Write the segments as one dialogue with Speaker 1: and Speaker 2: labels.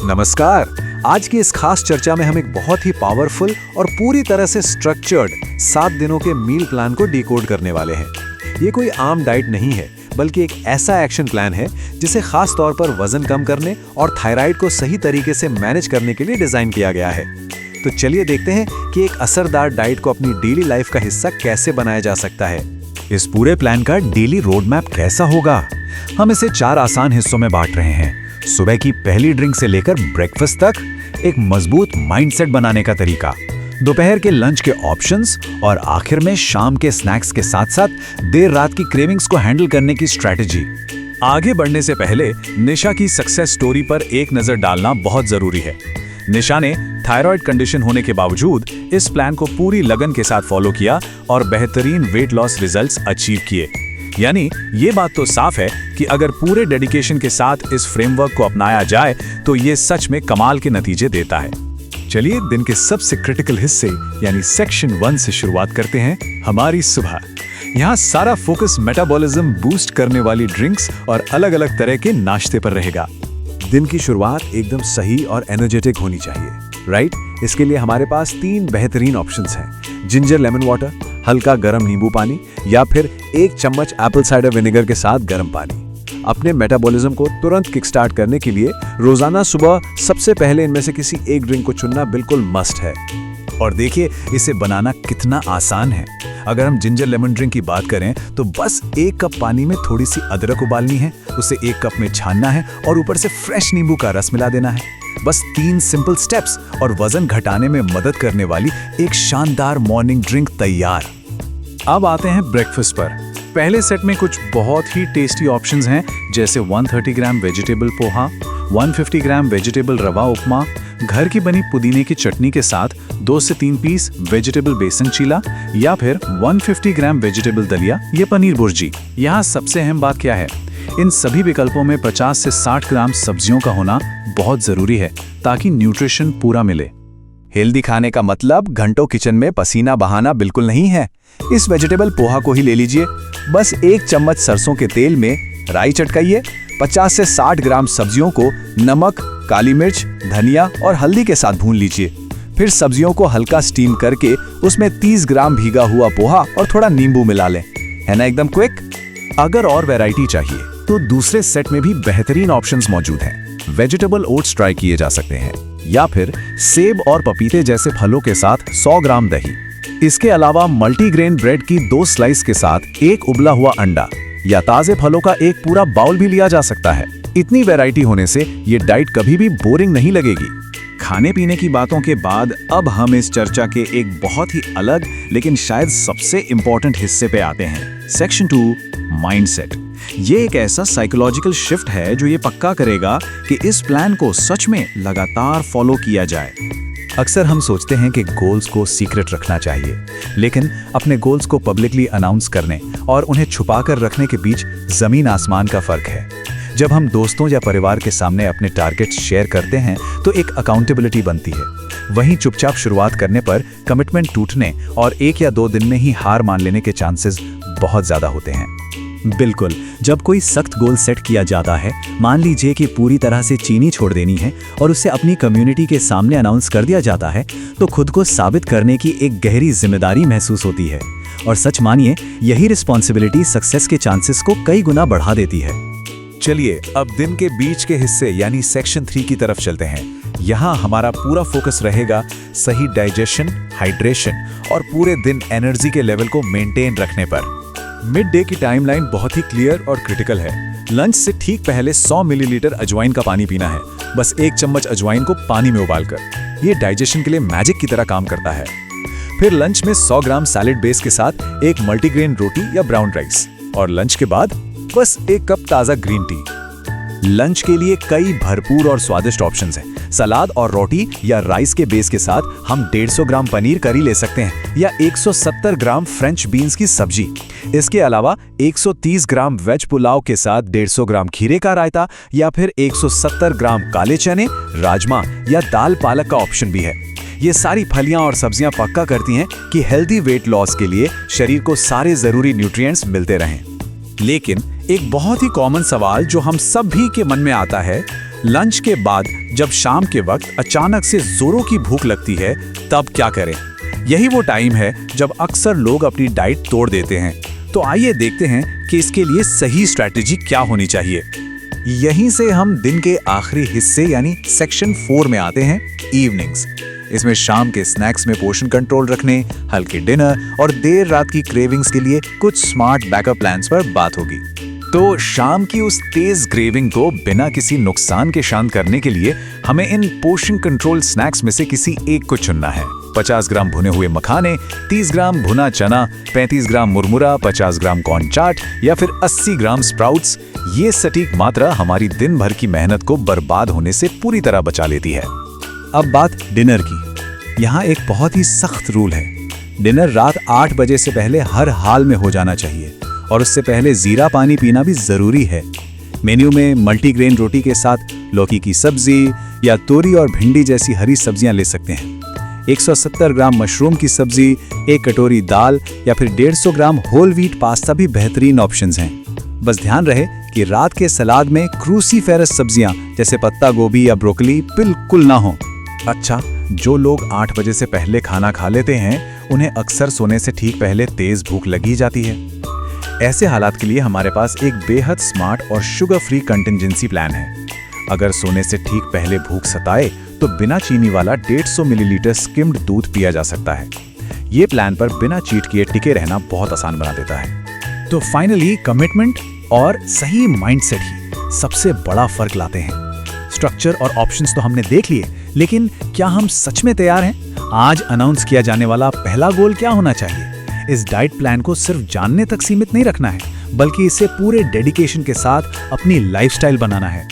Speaker 1: नमस्कार। आज की इस खास चर्चा में हम एक बहुत ही पावरफुल और पूरी तरह से स्ट्रक्चर्ड 7 दिनों के मील प्लान को डिकोड करने वाले हैं। ये कोई आम डाइट नहीं है, बल्कि एक ऐसा एक्शन प्लान है जिसे खास तौर पर वजन कम करने और थायराइड को सही तरीके से मैनेज करने के लिए डिजाइन किया गया है। तो चलिए देखते हैं कि एक असरदार डाइट को अपनी डेली लाइफ का हिस्सा कैसे बनाया जा सकता है। इस पूरे प्लान का डेली रोड मैप कैसा होगा? हम इसे 4 आसान हिस्सों में बांट रहे हैं। सुबह की पहली ड्रिंक से लेकर ब्रेकफास्ट तक एक मजबूत माइंडसेट बनाने का तरीका, दोपहर के लंच के ऑप्शंस और आखिर में शाम के स्नैक्स के साथ साथ देर रात की क्रेविंग्स को हैंडल करने की स्ट्रैटेजी। आगे बढ़ने से पहले निशा की सक्सेस स्टोरी पर एक नजर डालना बहुत जरूरी है। निशा ने थायराइड कंडीशन होने के बावजूद इस प्लान को पूरी लगन के साथ फॉलो किया और बेहतरीन वेट लॉस रिजल्ट्स अचीव किए। यानी ये बात तो साफ है कि अगर पूरे डेडिकेशन के साथ इस फ्रेमवर्क को अपनाया जाए तो ये सच में कमाल के नतीजे देता है। चलिए दिन के सबसे क्रिटिकल हिस्से यानी सेक्शन 1 से शुरुआत करते हैं, हमारी सुबह। यहाँ सारा फोकस मेटाबॉलिज्म बूस्ट करने वाली ड्रिंक्स और अलग अलग तरह के नाश्ते पर रहेगा। दिन की शुरुआत एकदम सही और एनर्जेटिक होनी चाहिए, राइट? इसके लिए हमारे पास 3 बेहतरीन ऑप्शंस हैं। जिंजर लेमन वाटर, हल्का गर्म नींबू पानी या फिर 1 चम्मच एप्पल साइडर विनेगर के साथ गर्म पानी। अपने मेटाबॉलिज्म को तुरंत किक स्टार्ट करने के लिए रोजाना सुबह सबसे पहले इनमें से किसी एक ड्रिंक को चुनना बिल्कुल मस्ट है। और देखिए इसे बनाना कितना आसान है। अगर हम जिंजर लेमन ड्रिंक की बात करें तो बस 1 कप पानी में थोड़ी सी अदरक उबालनी है, उसे 1 कप में छानना है और ऊपर से फ्रेश नींबू का रस मिला देना है। बस 3 सिंपल स्टेप्स और वजन घटाने में मदद करने वाली एक शानदार मॉर्निंग ड्रिंक तैयार। अब आते हैं ब्रेकफास्ट पर। पहले सेट में कुछ बहुत ही टेस्टी ऑप्शंस हैं, जैसे 130 ग्राम वेजिटेबल पोहा, 150 ग्राम वेजिटेबल रवा उपमा, घर की बनी पुदीने की चटनी के साथ 2 से 3 पीस वेजिटेबल बेसन चीला या फिर 150 ग्राम वेजिटेबल दलिया या पनीर भुर्जी। यहाँ सबसे अहम बात क्या है? इन सभी विकल्पों में 50 से 60 ग्राम सब्जियों का होना बहुत जरूरी है ताकि न्यूट्रिशन पूरा मिले। हेल्दी खाने का मतलब घंटों किचन में पसीना बहाना बिल्कुल नहीं है। इस वेजिटेबल पोहा को ही ले लीजिए। बस 1 चम्मच सरसों के तेल में राई चटकाइए। 50 से 60 ग्राम सब्जियों को नमक, काली मिर्च, धनिया और हल्दी के साथ भून लीजिए। फिर सब्जियों को हल्का स्टीम करके उसमें 30 ग्राम भीगा हुआ पोहा और थोड़ा नींबू मिला लें। है ना एकदम क्विक? अगर और वैरायटी चाहिए तो दूसरे सेट में भी बेहतरीन ऑप्शंस मौजूद हैं। वेजिटेबल ओट्स ट्राई किए जा सकते हैं या फिर सेब और पपीते जैसे फलों के साथ 100 ग्राम दही। इसके अलावा मल्टीग्रेन ब्रेड की 2 स्लाइस के साथ 1 उबला हुआ अंडा या ताजे फलों का एक पूरा बाउल भी लिया जा सकता है। इतनी वैरायटी होने से ये डाइट कभी भी बोरिंग नहीं लगेगी। खाने पीने की बातों के बाद अब हम इस चर्चा के एक बहुत ही अलग लेकिन शायद सबसे इंपॉर्टेंट हिस्से पे आते हैं, सेक्शन 2, माइंडसेट। ये एक ऐसा साइकोलॉजिकल शिफ्ट है जो ये पक्का करेगा कि इस प्लान को सच में लगातार फॉलो किया जाए। अक्सर हम सोचते हैं कि गोल्स को सीक्रेट रखना चाहिए, लेकिन अपने गोल्स को पब्लिकली अनाउंस करने और उन्हें छुपाकर रखने के बीच जमीन आसमान का फर्क है। जब हम दोस्तों या परिवार के सामने अपने टारगेट्स शेयर करते हैं तो एक अकाउंटेबिलिटी बनती है। वहीं चुपचाप शुरुआत करने पर कमिटमेंट टूटने और 1 या 2 दिन में ही हार मान लेने के चांसेस बहुत ज्यादा होते हैं।
Speaker 2: बिल्कुल, जब कोई सख्त गोल सेट किया जाता है, मान लीजिए कि पूरी तरह से चीनी छोड़ देनी है और उसे अपनी कम्युनिटी के सामने अनाउंस कर दिया जाता है, तो खुद को साबित करने की एक गहरी जिम्मेदारी महसूस होती है। और सच मानिए, यही रिस्पॉन्सिबिलिटी सक्सेस के चांसेस को कई गुना बढ़ा देती है।
Speaker 1: चलिए अब दिन के बीच के हिस्से यानी सेक्शन 3 की तरफ चलते हैं। यहाँ हमारा पूरा फोकस रहेगा सही डाइजेशन, हाइड्रेशन और पूरे दिन एनर्जी के लेवल को मेंटेन रखने पर। मिड डे की टाइमलाइन बहुत ही क्लियर और क्रिटिकल है। लंच से ठीक पहले 100 मिलीलीटर अजवाइन का पानी पीना है, बस 1 चम्मच अजवाइन को पानी में उबालकर। ये डाइजेशन के लिए मैजिक की तरह काम करता है। फिर लंच में 100 ग्राम सैलेड बेस के साथ 1 मल्टीग्रेन रोटी या ब्राउन राइस, और लंच के बाद बस 1 कप ताज़ा ग्रीन टी। लंच के लिए कई भरपूर और स्वादिष्ट ऑप्शंस हैं। सलाद और रोटी या राइस के बेस के साथ हम 150 ग्राम पनीर करी ले सकते हैं या 170 ग्राम फ्रेंच बीन्स की सब्जी। इसके अलावा 130 ग्राम वेज पुलाव के साथ 150 ग्राम खीरे का रायता या फिर 170 ग्राम काले चने, राजमा या दाल पालक का ऑप्शन भी है। ये सारी फलियां और सब्जियां पक्का करती हैं कि हेल्दी वेट लॉस के लिए शरीर को सारे जरूरी न्यूट्रिएंट्स मिलते रहें। लेकिन एक बहुत ही कॉमन सवाल जो हम सब भी के मन में आता है, लंच के बाद जब शाम के वक्त अचानक से जोरों की भूख लगती है, तब क्या करें? यही वो टाइम है जब अक्सर लोग अपनी डाइट तोड़ देते हैं। तो आइए देखते हैं कि इसके लिए सही स्ट्रैटेजी क्या होनी चाहिए। यहीं से हम दिन के आखिरी हिस्से यानी सेक्शन 4 में आते हैं, इवनिंग्स। इसमें शाम के स्नैक्स में पोर्शन कंट्रोल रखने, हल्के डिनर और देर रात की क्रेविंग्स के लिए कुछ स्मार्ट बैकअप प्लान्स पर बात होगी। तो शाम की उस तेज क्रेविंग को बिना किसी नुकसान के शांत करने के लिए हमें इन पोर्शन कंट्रोल स्नैक्स में से किसी एक को चुनना है। 50 ग्राम भुने हुए मखाने, 30 ग्राम भुना चना, 35 ग्राम मुरमुरा, 50 ग्राम कॉर्न चाट या फिर 80 ग्राम स्प्राउट्स। ये सटीक मात्रा हमारी दिन भर की मेहनत को बर्बाद होने से पूरी तरह बचा लेती है।
Speaker 2: अब बात डिनर की। यहाँ एक बहुत ही सख्त रूल है। डिनर रात 8 बजे से पहले हर हाल में हो जाना चाहिए और उससे पहले जीरा पानी पीना भी जरूरी है। मेन्यू में मल्टीग्रेन रोटी के साथ लौकी की सब्जी या तोरी और भिंडी जैसी हरी सब्जियां ले सकते हैं। 170 ग्राम मशरूम की सब्जी, 1 कटोरी दाल या फिर 150 ग्राम होल व्हीट पास्ता भी बेहतरीन ऑप्शंस हैं। बस ध्यान रहे कि रात के सलाद में क्रूसीफेरस सब्जियां जैसे पत्ता गोभी या ब्रोकली बिल्कुल ना हो।
Speaker 1: अच्छा, जो लोग 8 बजे से पहले खाना खा लेते हैं, उन्हें अक्सर सोने से ठीक पहले तेज भूख लगी जाती है। ऐसे हालात के लिए हमारे पास एक बेहद स्मार्ट और शुगर फ्री कंटिजेंसी प्लान है। अगर सोने से ठीक पहले भूख सताए तो बिना चीनी वाला 150 मिलीलीटर स्किम्ड दूध पिया जा सकता है। ये प्लान पर बिना चीट किए टिके रहना बहुत आसान बना देता है।
Speaker 2: तो फाइनली कमिटमेंट और सही माइंडसेट ही सबसे बड़ा फर्क लाते हैं। स्ट्रक्चर और ऑप्शंस तो हमने देख लिए, लेकिन क्या हम सच में तैयार हैं? आज अनाउंस किया जाने वाला पहला गोल क्या होना चाहिए? इस डाइट प्लान को सिर्फ जानने तक सीमित नहीं रखना है, बल्कि इसे पूरे डेडिकेशन के साथ अपनी लाइफस्टाइल बनाना है।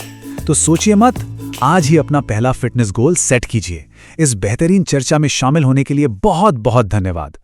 Speaker 2: तो सोचिए मत, आज ही अपना पहला फिटनेस गोल सेट कीजिए। इस बेहतरीन चर्चा में शामिल होने के लिए बहुत बहुत धन्यवाद।